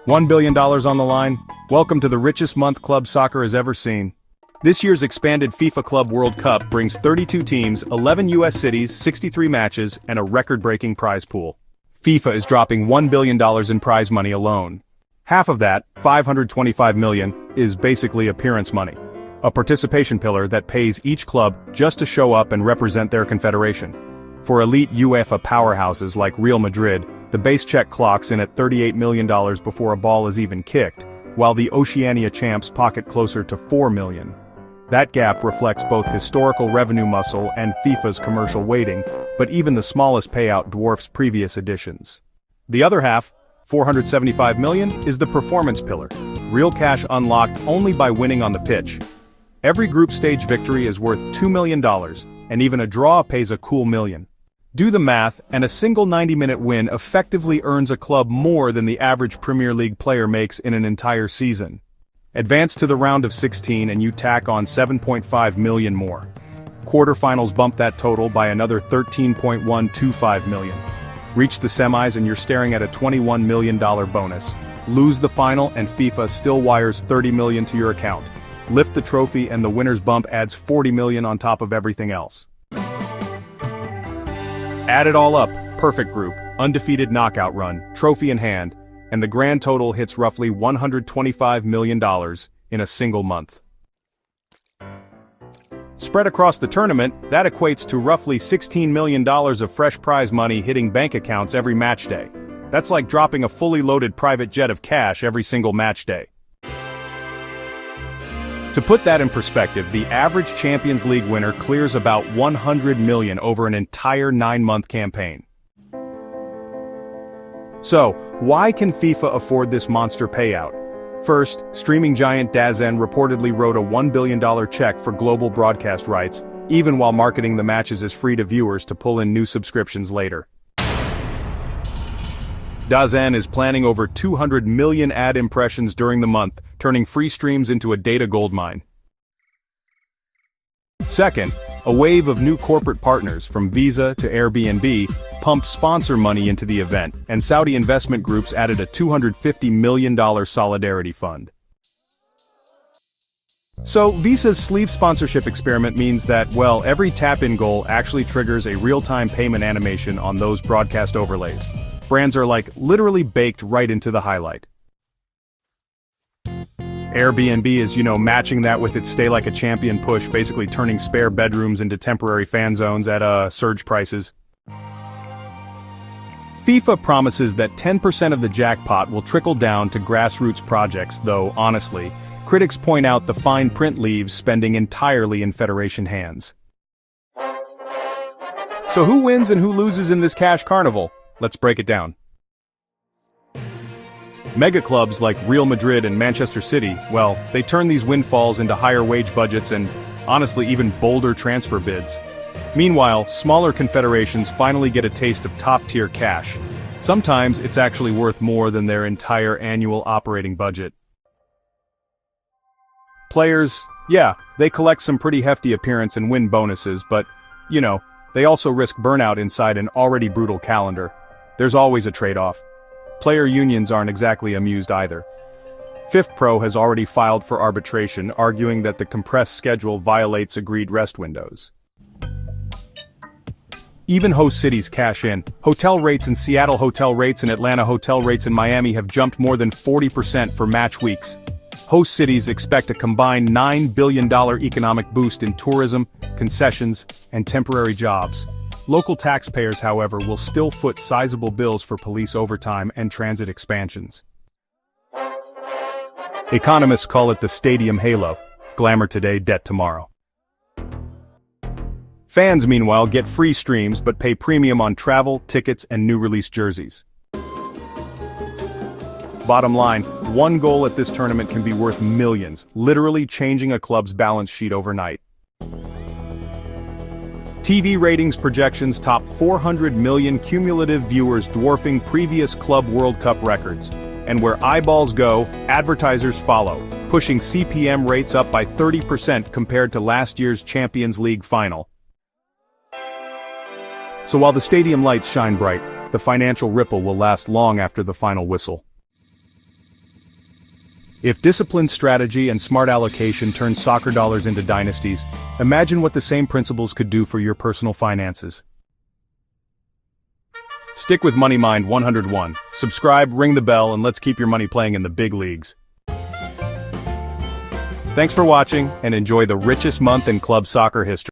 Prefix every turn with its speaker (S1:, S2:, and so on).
S1: $1 billion on the line? Welcome to the richest month club soccer has ever seen. This year's expanded FIFA Club World Cup brings 32 teams, 11 US cities, 63 matches, and a record-breaking prize pool. FIFA is dropping $1 billion in prize money alone. Half of that, $525 million, is basically appearance money. A participation pillar that pays each club just to show up and represent their confederation. For elite UEFA powerhouses like Real Madrid, the base check clocks in at $38 million before a ball is even kicked, while the Oceania champs pocket closer to $4 million. That gap reflects both historical revenue muscle and FIFA's commercial weighting, but even the smallest payout dwarfs previous editions. The other half, $475 million, is the performance pillar, real cash unlocked only by winning on the pitch. Every group stage victory is worth $2 million, and even a draw pays a cool $1 million. Do the math, and a single 90-minute win effectively earns a club more than the average Premier League player makes in an entire season. Advance to the round of 16 and you tack on $7.5 million more. Quarterfinals bump that total by another $13.125 million. Reach the semis and you're staring at a $21 million bonus. Lose the final and FIFA still wires $30 million to your account. Lift the trophy and the winner's bump adds $40 million on top of everything else. Add it all up, perfect group, undefeated knockout run, trophy in hand, and the grand total hits roughly $125 million in a single month. Spread across the tournament, that equates to roughly $16 million of fresh prize money hitting bank accounts every match day. That's like dropping a fully loaded private jet of cash every single match day. To put that in perspective, the average Champions League winner clears about $100 million over an entire 9-month campaign. So, why can FIFA afford this monster payout? First, streaming giant DAZN reportedly wrote a $1 billion check for global broadcast rights, even while marketing the matches as free to viewers to pull in new subscriptions later. DAZN is planning over 200 million ad impressions during the month, turning free streams into a data goldmine. Second, a wave of new corporate partners, from Visa to Airbnb, pumped sponsor money into the event, and Saudi investment groups added a $250 million solidarity fund. So, Visa's sleeve sponsorship experiment means that, well, every tap-in goal actually triggers a real-time payment animation on those broadcast overlays. Brands are like literally baked right into the highlight. Airbnb is, matching that with its Stay Like a Champion push, basically turning spare bedrooms into temporary fan zones at surge prices. FIFA promises that 10% of the jackpot will trickle down to grassroots projects, though, honestly, critics point out the fine print leaves spending entirely in federation hands. So who wins and who loses in this cash carnival? Let's break it down. Mega clubs like Real Madrid and Manchester City, well, they turn these windfalls into higher wage budgets and, honestly, even bolder transfer bids. Meanwhile, smaller confederations finally get a taste of top-tier cash. Sometimes it's actually worth more than their entire annual operating budget. Players, yeah, they collect some pretty hefty appearance and win bonuses, but, they also risk burnout inside an already brutal calendar. There's always a trade-off. Player unions aren't exactly amused either. FIFPRO has already filed for arbitration, arguing that the compressed schedule violates agreed rest windows. Even host cities cash in. Hotel rates in Seattle, hotel rates in Atlanta, hotel rates in Miami have jumped more than 40% for match weeks. Host cities expect a combined $9 billion economic boost in tourism, concessions, and temporary jobs. Local taxpayers, however, will still foot sizable bills for police overtime and transit expansions. Economists call it the stadium halo. Glamour today, debt tomorrow. Fans, meanwhile, get free streams but pay premium on travel, tickets, and new release jerseys. Bottom line, one goal at this tournament can be worth millions, literally changing a club's balance sheet overnight. TV ratings projections top 400 million cumulative viewers, dwarfing previous Club World Cup records. And where eyeballs go, advertisers follow, pushing CPM rates up by 30% compared to last year's Champions League final. So while the stadium lights shine bright, the financial ripple will last long after the final whistle. If disciplined strategy and smart allocation turn soccer dollars into dynasties, imagine what the same principles could do for your personal finances. Stick with Money Mind 101. Subscribe, ring the bell, and let's keep your money playing in the big leagues. Thanks for watching, and enjoy the richest month in club soccer history.